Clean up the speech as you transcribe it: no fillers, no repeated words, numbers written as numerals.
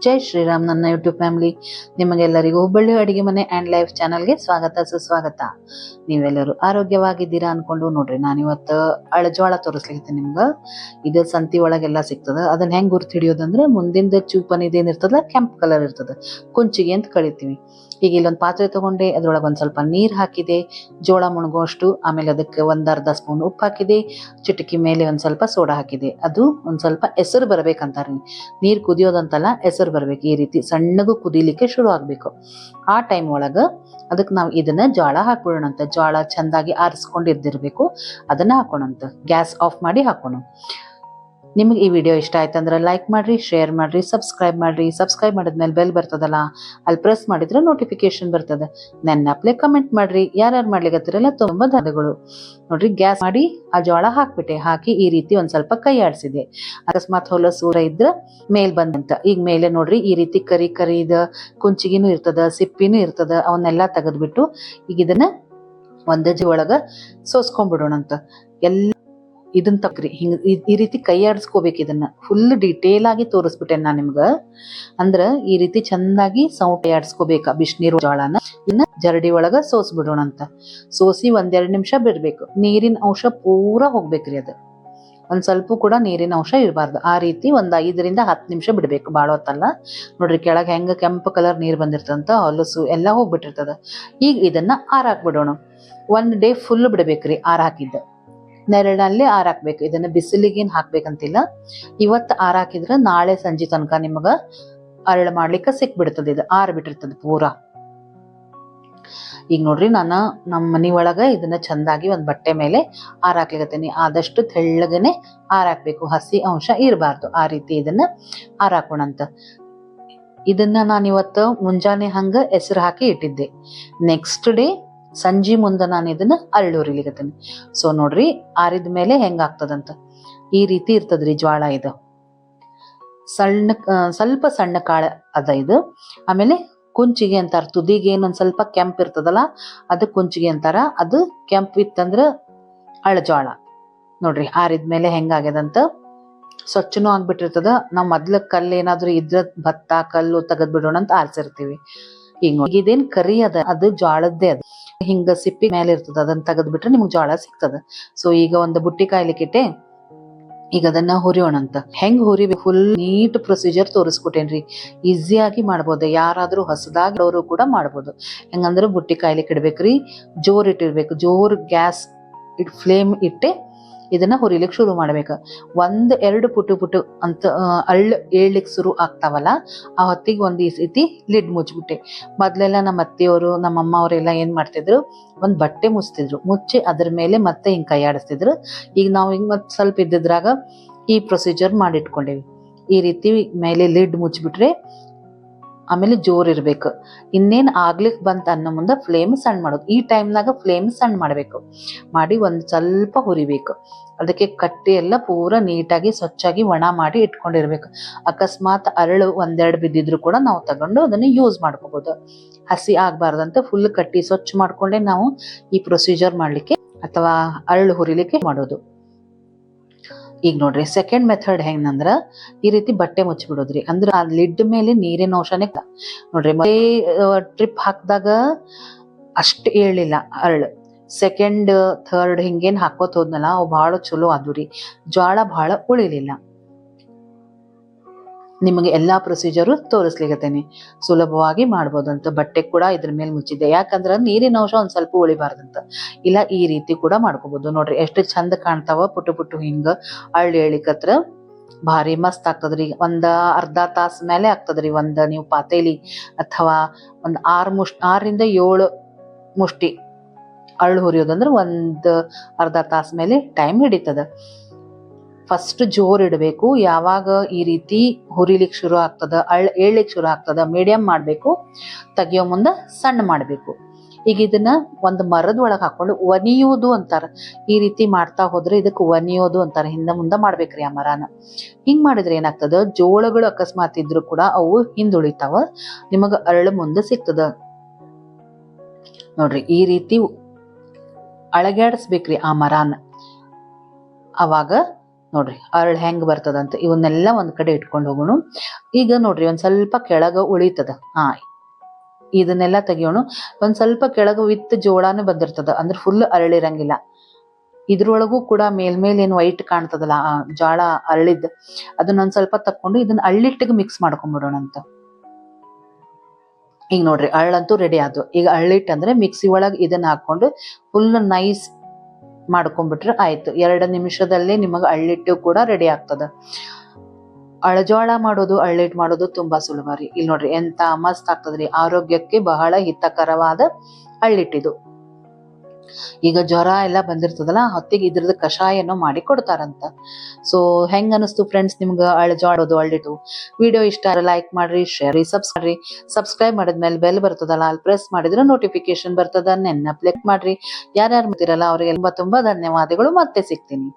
ಜೈ ಶ್ರೀರಾಮ್. ನನ್ನ YouTube family ನಿಮಗೆಲ್ಲರಿಗೂ ಹುಬ್ಬಳ್ಳಿ ಅಡಿಗೆ ಮನೆ ಆ್ಯಂಡ್ ಲೈಫ್ ಚಾನಲ್ಗೆ ಸ್ವಾಗತ ಸುಸ್ವಾಗತ. ನೀವೆಲ್ಲರೂ ಆರೋಗ್ಯವಾಗಿದ್ದೀರಾ ಅನ್ಕೊಂಡು ನೋಡ್ರಿ, ನಾನಿವತ್ತು ಅಳಜೋಳ ತೋರಿಸ್ಲಿಕ್ಕೆ ನಿಮ್ಗೆ. ಇದು ಸಂತಿ ಒಳಗೆಲ್ಲ ಸಿಗ್ತದೆ. ಅದನ್ನ ಹೆಂಗ್ ಗುರ್ತು ಹಿಡಿಯೋದಂದ್ರೆ, ಮುಂದಿಂದ ಚೂಪನ್ ಇದೇನಿರ್ತದ ಕೆಂಪು ಕಲರ್ ಇರ್ತದೆ, ಕುಂಚಿಗೆ ಅಂತ ಕಳಿತೀವಿ. ಈಗ ಇಲ್ಲೊಂದು ಪಾತ್ರೆ ತಗೊಂಡೆ, ಅದ್ರೊಳಗೆ ಒಂದ್ ಸ್ವಲ್ಪ ನೀರ್ ಹಾಕಿದೆ, ಜೋಳ ಮುಣಗುವಷ್ಟು. ಆಮೇಲೆ ಅದಕ್ಕೆ ಅರ್ಧ ಸ್ಪೂನ್ ಉಪ್ಪು ಹಾಕಿದೆ, ಚಿಟಕಿ ಮೇಲೆ ಒಂದ್ ಸ್ವಲ್ಪ ಸೋಡಾ ಹಾಕಿದೆ. ಅದು ಒಂದ್ ಸ್ವಲ್ಪ ಎಸರು ಬರ್ಬೇಕಂತಾರ. ನೀರ್ ಕುದಿಯೋದಂತಲ್ಲ, ಎಸರು ಬರ್ಬೇಕು. ಈ ರೀತಿ ಸಣ್ಣಗೂ ಕುದಿಲಿಕ್ಕೆ ಶುರು ಆಗ್ಬೇಕು. ಆ ಟೈಮ್ ಒಳಗ ಅದಕ್ಕೆ ನಾವು ಇದನ್ನ ಜೋಳ ಹಾಕೊಳ್ಳೋಣಂತ. ಜೋಳ ಚಂದಾಗಿ ಆರಿಸ್ಕೊಂಡಿರ್ದಿರ್ಬೇಕು, ಅದನ್ನ ಹಾಕೋಣಂತ. ಗ್ಯಾಸ್ ಆಫ್ ಮಾಡಿ ಹಾಕೋಣ. ನಿಮ್ಗೆ ಈ ವಿಡಿಯೋ ಇಷ್ಟ ಆಯ್ತಂದ್ರೆ ಲೈಕ್ ಮಾಡ್ರಿ, ಶೇರ್ ಮಾಡ್ರಿ, ಸಬ್ಸ್ಕ್ರೈಬ್ ಮಾಡ್ರಿ. ಸಬ್ಸ್ಕ್ರೈಬ್ ಮಾಡಿದ್ಮೇಲೆ ಬೆಲ್ ಬರ್ತದಲ್ಲ, ಅಲ್ಲಿ ಪ್ರೆಸ್ ಮಾಡಿದ್ರೆ ನೋಟಿಫಿಕೇಶನ್ ಬರ್ತದೆ. ನೆನಪ್ಲೆ ಕಮೆಂಟ್ ಮಾಡ್ರಿ. ಯಾರ್ಯಾರು ಮಾಡ್ಲಿಕ್ಕತ್ತಿರಲ್ಲ ತುಂಬಾ ಧನ್ಯವಾದಗಳು. ನೋಡ್ರಿ, ಗ್ಯಾಸ್ ಮಾಡಿ ಆ ಜೋಳ ಹಾಕ್ಬಿಟ್ಟೆ. ಹಾಕಿ ಈ ರೀತಿ ಒಂದ್ ಸ್ವಲ್ಪ ಕೈ ಆಡಿಸಿದೆ. ಅಕಸ್ಮಾತ್ ಹೊಲಸೂರ ಇದ್ರ ಮೇಲ್ ಬಂದಂತ. ಈಗ ಮೇಲೆ ನೋಡ್ರಿ, ಈ ರೀತಿ ಕರಿ ಕರಿದ ಕುಂಚಿಗಿನೂ ಇರ್ತದ, ಸಿಪ್ಪಿನೂ ಇರ್ತದ. ಅವನ್ನೆಲ್ಲಾ ತೆಗೆದ್ಬಿಟ್ಟು ಈಗ ಇದನ್ನ ಒಂದಜ್ಜಿ ಒಳಗ ಸೋಸ್ಕೊಂಡ್ಬಿಡೋಣಂತ. ಎಲ್ಲ ಇದನ್ನ ತಕ್ರಿ ಹಿಂಗ ಈ ರೀತಿ ಕೈ ಆಡಿಸ್ಕೋಬೇಕು. ಇದನ್ನ ಫುಲ್ ಡೀಟೇಲ್ ಆಗಿ ತೋರಿಸ್ಬಿಟ್ಟೆ ನಾ ನಿಮ್ಗ. ಅಂದ್ರ ಈ ರೀತಿ ಚಂದಾಗಿ ಸೌಟೆ ಆಡಿಸ್ಕೋಬೇಕ ಬಿಸಿನೀರು ಜೋಳನ. ಇನ್ನ ಜರಡಿ ಒಳಗ ಸೋಸ್ಬಿಡೋಣಂತ. ಸೋಸಿ 1-2 ನಿಮಿಷ ಬಿಡ್ಬೇಕು. ನೀರಿನ ಅಂಶ ಪೂರಾ ಹೋಗ್ಬೇಕ್ರಿ. ಅದು ಒಂದ್ ಸ್ವಲ್ಪ ಕೂಡ ನೀರಿನ ಅಂಶ ಇರಬಾರ್ದು. ಆ ರೀತಿ 5-10 ನಿಮಿಷ ಬಿಡ್ಬೇಕು, ಬಾಳ ಹೊತ್ತಲ್ಲ. ನೋಡ್ರಿ, ಕೆಳಗೆ ಹೆಂಗ ಕೆಂಪು ಕಲರ್ ನೀರ್ ಬಂದಿರ್ತಂತ, ಹೊಲಸು ಎಲ್ಲ ಹೋಗ್ಬಿಟ್ಟಿರ್ತದ. ಈಗ ಇದನ್ನ ಆರಾಕ್ಬಿಡೋಣ. 1 ಡೇ ಫುಲ್ ಬಿಡ್ಬೇಕ್ರಿ ಆರ್ ಹಾಕಿದ್ದ. ನೆರಳಲ್ಲಿ ಆರಾಕ್ಬೇಕು. ಇದನ್ನ ಬಿಸಿಲಿಗೇನ್ ಹಾಕ್ಬೇಕಂತಿಲ್ಲ. ಇವತ್ತು ಆರಾಕಿದ್ರ ನಾಳೆ ಸಂಜೆ ತನಕ ನಿಮಗ ಅರಳು ಮಾಡ್ಲಿಕ್ಕೆ ಸಿಕ್ಬಿಡ್ತದ. ಇದು ಆರ್ ಬಿಟ್ಟಿರ್ತದ ಪೂರಾ. ಈಗ ನೋಡ್ರಿ, ನಾನು ನಮ್ಮ ಮನಿ ಒಳಗ ಇದನ್ನ ಚಂದಾಗಿ ಒಂದ್ ಬಟ್ಟೆ ಮೇಲೆ ಆರಾಕ್ಲಿಕತ್ತೀನಿ. ಆದಷ್ಟು ತೆಳ್ಳಗನೆ ಆರಾಕ್ಬೇಕು, ಹಸಿ ಅಂಶ ಇರಬಾರ್ದು. ಆ ರೀತಿ ಇದನ್ನ ಆರಾಕೋಣಂತ. ಇದನ್ನ ನಾನಿವತ್ತು ಮುಂಜಾನೆ ಹಂಗ ಹೆಸರು ಹಾಕಿ ಇಟ್ಟಿದ್ದೆ. ನೆಕ್ಸ್ಟ್ ಡೇ ಸಂಜೆ ಮುಂದೆ ನಾನು ಇದನ್ನ ಅರಳುರಿಲಿಕತ್ತೀನಿ. ಸೊ ನೋಡ್ರಿ, ಆರಿದ ಮೇಲೆ ಹೆಂಗ ಆಗ್ತದಂತ. ಈ ರೀತಿ ಇರ್ತದ್ರಿ ಜ್ವಾಳ. ಇದು ಸ್ವಲ್ಪ ಸಣ್ಣ ಕಾಳ ಅದ ಇದು. ಆಮೇಲೆ ಕುಂಚಿಗೆ ಅಂತಾರ. ತುದಿಗೆ ಏನೊಂದ್ ಸ್ವಲ್ಪ ಕೆಂಪ್ ಇರ್ತದಲ್ಲ, ಅದು ಕುಂಚಿಗೆ ಅಂತಾರ. ಅದು ಕೆಂಪ್ ಇತ್ತಂದ್ರ ಅಳಜೋಳ. ನೋಡ್ರಿ, ಆರಿದ್ಮೇಲೆ ಹೆಂಗಾಗ್ಯದಂತ. ಸ್ವಚ್ಛನೂ ಆಗ್ಬಿಟ್ಟಿರ್ತದ. ನಾವ್ ಮೊದ್ಲ ಕಲ್ಲು ಏನಾದ್ರು ಇದ್ರ ಭತ್ತ ಕಲ್ಲು ತೆಗದ್ ಬಿಡೋಣ ಅಂತ ಆರಿಸಿರ್ತೀವಿ. ಈಗ ಇದೇನ್ ಕರಿ ಅದ, ಅದು ಜೋಳದ್ದೇ ಅದ. ಹಿಂಗ ಸಿಪ್ಪಿ ಮೇಲೆ ಇರ್ತದ, ಅದನ್ನ ತೆಗದ್ ಬಿಟ್ರೆ ನಿಮ್ಗೆ ಜೋಳ ಸಿಗ್ತದ. ಸೊ ಈಗ ಒಂದು ಬುಟ್ಟಿ ಕಾಯ್ಲಿಕ್ಕಿಟ್ಟೆ. ಈಗ ಅದನ್ನ ಹುರಿಯೋಣಂತ. ಹೆಂಗ್ ಹುರಿಬೇಕು ಫುಲ್ ನೀಟ್ ಪ್ರೊಸೀಜರ್ ತೋರಿಸ್ಕೊಟ್ಟೇನ್ರಿ. ಈಸಿಯಾಗಿ ಮಾಡ್ಬೋದು. ಯಾರಾದ್ರೂ ಹೊಸದಾಗಿರೋರು ಕೂಡ ಮಾಡ್ಬೋದು. ಹೆಂಗಂದ್ರೆ ಬುಟ್ಟಿ ಕಾಯ್ಲಿಕ್ಕೆ ಇಡ್ಬೇಕ್ರಿ, ಜೋರ್ ಇಟ್ಟಿರ್ಬೇಕು. ಜೋರ್ ಗ್ಯಾಸ್ ಫ್ಲೇಮ್ ಇಟ್ಟೆ ಇದನ್ನ ಹುರಿಲಿಕ್ಕೆ ಶುರು ಮಾಡ್ಬೇಕು. 1-2 ಪುಟು ಅಂತ ಅಳ್ಳು ಏಳ್ಲಿಕ್ಕೆ ಶುರು ಆಗ್ತಾವಲ್ಲ, ಆ ಹೊತ್ತಿಗೆ ಒಂದ್ ಈ ರೀತಿ ಲಿಡ್ ಮುಚ್ಬಿಟ್ಟೆ. ಮೊದ್ಲೆಲ್ಲ ನಮ್ಮ ಅತ್ತೆಯವರು ನಮ್ಮ ಅಮ್ಮ ಅವರೆಲ್ಲ ಏನ್ ಮಾಡ್ತಿದ್ರು, ಒಂದ್ ಬಟ್ಟೆ ಮುಚ್ತಿದ್ರು. ಮುಚ್ಚಿ ಅದ್ರ ಮೇಲೆ ಮತ್ತೆ ಹಿಂಗ್ ಕೈ ಆಡಿಸ್ತಿದ್ರು. ಈಗ ನಾವು ಹಿಂಗ್ ಮತ್ ಸ್ವಲ್ಪ ಇದ್ದಿದ್ರಾಗ ಈ ಪ್ರೊಸೀಜರ್ ಮಾಡಿಟ್ಕೊಂಡೇವಿ. ಈ ರೀತಿ ಮೇಲೆ ಲಿಡ್ ಮುಚ್ಬಿಟ್ರೆ ಆಮೇಲೆ ಜೋರ್ ಇರ್ಬೇಕು. ಇನ್ನೇನ್ ಆಗ್ಲಿಕ್ ಬಂತ ಅನ್ನೋ ಮುಂದೆ ಫ್ಲೇಮ್ ಸಣ್ಣ ಮಾಡೋದು. ಈ ಟೈಮ್ನಾಗ ಫ್ಲೇಮ್ ಸಣ್ಣ ಮಾಡ್ಬೇಕು. ಮಾಡಿ ಒಂದ್ ಸ್ವಲ್ಪ ಹುರಿಬೇಕು. ಅದಕ್ಕೆ ಕಟ್ಟಿ ಎಲ್ಲ ಪೂರಾ ನೀಟಾಗಿ ಸ್ವಚ್ಛಾಗಿ ಒಣ ಮಾಡಿ ಇಟ್ಕೊಂಡಿರ್ಬೇಕು. ಅಕಸ್ಮಾತ್ ಅರಳು 1-2 ಬಿದ್ದಿದ್ರು ಕೂಡ ನಾವು ತಗೊಂಡು ಅದನ್ನ ಯೂಸ್ ಮಾಡ್ಕೋಬಹುದು. ಹಸಿ ಆಗ್ಬಾರ್ದಂತ ಫುಲ್ ಕಟ್ಟಿ ಸ್ವಚ್ಛ ಮಾಡ್ಕೊಂಡೆ ನಾವು ಈ ಪ್ರೊಸೀಜರ್ ಮಾಡ್ಲಿಕ್ಕೆ ಅಥವಾ ಅರಳು ಹುರಿಲಿಕ್ಕೆ ಮಾಡೋದು. ಈಗ ನೋಡ್ರಿ, ಸೆಕೆಂಡ್ ಮೆಥಡ್ ಹೆಂಗಂದ್ರ ಈ ರೀತಿ ಬಟ್ಟೆ ಮುಚ್ಚಿಬಿಡೋದ್ರಿ. ಅಂದ್ರ ಆ ಲಿಡ್ ಮೇಲೆ ನೀರಿನ ಅಂಶನೇ ನೋಡ್ರಿ. ಟ್ರಿಪ್ ಹಾಕಿದಾಗ ಅಷ್ಟ್ ಏಳಿಲ್ಲ ಅರಳು. ಸೆಕೆಂಡ್ ಥರ್ಡ್ ಹಿಂಗೇನ್ ಹಾಕೋತ್ ಹೋದ್ನಲ್ಲ, ಅವು ಬಹಳ ಚಲೋ ಆದ್ರಿ. ಜ್ವಾಳ ಬಹಳ ಉಳಿಲಿಲ್ಲ. ನಿಮಗೆ ಎಲ್ಲಾ ಪ್ರೊಸೀಜರು ತೋರಿಸ್ಲಿಕತ್ತೇನೆ. ಸುಲಭವಾಗಿ ಮಾಡ್ಬೋದಂತ. ಬಟ್ಟೆ ಕೂಡ ಇದ್ರ ಮೇಲೆ ಮುಚ್ಚಿದ್ದೆ, ಯಾಕಂದ್ರ ನೀರಿನ ಅಂಶ ಒಂದ್ ಸ್ವಲ್ಪ ಉಳಿಬಾರ್ದಂತ. ಇಲ್ಲ ಈ ರೀತಿ ಕೂಡ ಮಾಡ್ಕೋಬಹುದು. ನೋಡ್ರಿ, ಎಷ್ಟು ಚಂದ ಕಾಣ್ತಾವ ಪುಟ್ಟು ಹಿಂಗ ಅಳ್ಳಿ ಹೇಳಿಕತ್ರ. ಭಾರಿ ಮಸ್ತ್ ಆಗ್ತದ್ರಿ. ಅರ್ಧ ತಾಸ ಮೇಲೆ ಆಗ್ತದ್ರಿ. ನೀವು ಪಾತೇಲಿ ಅಥವಾ 6-7 ಮುಷ್ಟಿ ಅಳ್ಳು ಹುರಿಯೋದಂದ್ರ ಅರ್ಧ ತಾಸ ಮೇಲೆ ಟೈಮ್ ಹಿಡಿತದ. ಫಸ್ಟ್ ಜೋರ್ ಇಡಬೇಕು. ಯಾವಾಗ ಈ ರೀತಿ ಹುರಿಲಿಕ್ಕೆ ಶುರು ಆಗ್ತದ, ಏಳ್ಲಿಕ್ಕೆ ಶುರು ಆಗ್ತದ, ಮೀಡಿಯಂ ಮಾಡ್ಬೇಕು. ತೆಗಿಯೋ ಮುಂದ ಸಣ್ಣ ಮಾಡ್ಬೇಕು. ಈಗ ಇದನ್ನ ಒಂದು ಮರದ ಒಳಗೆ ಹಾಕೊಂಡು ಒನಿಯೋದು ಅಂತಾರ. ಈ ರೀತಿ ಮಾಡ್ತಾ ಹೋದ್ರೆ ಇದಕ್ಕೆ ಒನಿಯೋದು ಅಂತಾರ. ಹಿಂದ ಮುಂದ ಮಾಡ್ಬೇಕ್ರಿ ಆ ಮರಾನ. ಹಿಂಗ್ ಮಾಡಿದ್ರೆ ಏನಾಗ್ತದ, ಜೋಳಗಳು ಅಕಸ್ಮಾತ್ ಇದ್ರು ಕೂಡ ಅವು ಹಿಂದುಳಿತಾವ. ನಿಮಗ ಅರಳು ಮುಂದೆ ಸಿಗ್ತದ. ನೋಡ್ರಿ, ಈ ರೀತಿ ಅಳಗ್ಯಾಡಿಸ್ಬೇಕ್ರಿ ಆ ಮರಾನ. ಅವಾಗ ನೋಡ್ರಿ ಅರಳು ಹೆಂಗ್ ಬರ್ತದಂತ ಇವನ್ನೆಲ್ಲ ಒಂದ್ ಕಡೆ ಇಟ್ಕೊಂಡು ಹೋಗೋಣ. ಈಗ ನೋಡ್ರಿ ಒಂದ್ ಸ್ವಲ್ಪ ಕೆಳಗ ಉಳಿತದ. ಇದನ್ನೆಲ್ಲ ತೆಗಿಯೋಣ. ಒಂದ್ ಸ್ವಲ್ಪ ಕೆಳಗ ವಿತ್ ಜೋಳಾನು ಬಂದಿರ್ತದ, ಅಂದ್ರೆ ಫುಲ್ ಅರಳಿರಂಗಿಲ್ಲ. ಇದ್ರೊಳಗೂ ಕೂಡ ಮೇಲ್ಮೇಲ್ ಏನ್ ವೈಟ್ ಕಾಣ್ತದಲ್ಲ ಆ ಜೋಳ ಅರಳಿದ್, ಅದನ್ನೊಂದ್ ಸ್ವಲ್ಪ ತಕ್ಕೊಂಡು ಇದನ್ನ ಅಳ್ಳಿಟ್ಟಿಗೆ ಮಿಕ್ಸ್ ಮಾಡ್ಕೊಂಡ್ಬಿಡೋಣ ಅಂತ. ಈಗ ನೋಡ್ರಿ ಅಳ್ಳಂತೂ ರೆಡಿ ಆದ್ವು. ಈಗ ಅಳ್ಳಿಟ್ಟು ಅಂದ್ರೆ ಮಿಕ್ಸಿ ಒಳಗ್ ಇದನ್ನ ಹಾಕೊಂಡು ಫುಲ್ ನೈಸ್ ಮಾಡ್ಕೊಂಡ್ಬಿಟ್ರೆ ಆಯ್ತು. 2 ನಿಮಿಷದಲ್ಲಿ ನಿಮಗ ಅಳ್ಳಿಟ್ಟು ಕೂಡ ರೆಡಿ ಆಗ್ತದ. ಅಳಜೋಳ ಮಾಡೋದು ಅಳ್ಳಿಟ್ಟು ಮಾಡೋದು ತುಂಬಾ ಸುಲಭ ರೀ. ಇಲ್ಲಿ ನೋಡ್ರಿ ಎಂತ ಮಸ್ತ್ ಆಗ್ತದ್ರಿ, ಆರೋಗ್ಯಕ್ಕೆ ಬಹಳ ಹಿತಕರವಾದ ಅಳ್ಳಿಟ್ಟಿದು. ಈಗ ಜ್ವರ ಎಲ್ಲ ಬಂದಿರ್ತದಲ್ಲ ಹೊತ್ತಿಗೆ ಇದ್ರದ್ದು ಕಷಾಯನೋ ಮಾಡಿ ಕೊಡ್ತಾರಂತ. ಸೊ ಹೆಂಗ್ ಅನಿಸ್ತು ಫ್ರೆಂಡ್ಸ್ ನಿಮ್ಗ ಅಳಜೋಳದು ಅಳ್ಳಿಟ್ಟು? ವಿಡಿಯೋ ಇಷ್ಟ ಲೈಕ್ ಮಾಡ್ರಿ, ಶೇರ್ ರೀ, ಸಬ್ಸ್ಕ್ರೈಬ್ ಮಾಡಿದ್ಮೇಲೆ ಬೆಲ್ ಬರ್ತದಲ್ಲ, ಅಲ್ಲಿ ಪ್ರೆಸ್ ಮಾಡಿದ್ರೆ ನೋಟಿಫಿಕೇಶನ್ ಬರ್ತದ. ನೆನಪು ಮಾಡ್ರಿ. ಯಾರ್ಯಾರು ಮಾಡ್ತಿರಲ್ಲ ಅವ್ರಿಗೆ ತುಂಬಾ ಧನ್ಯವಾದಗಳು. ಮತ್ತೆ ಸಿಗ್ತೀನಿ.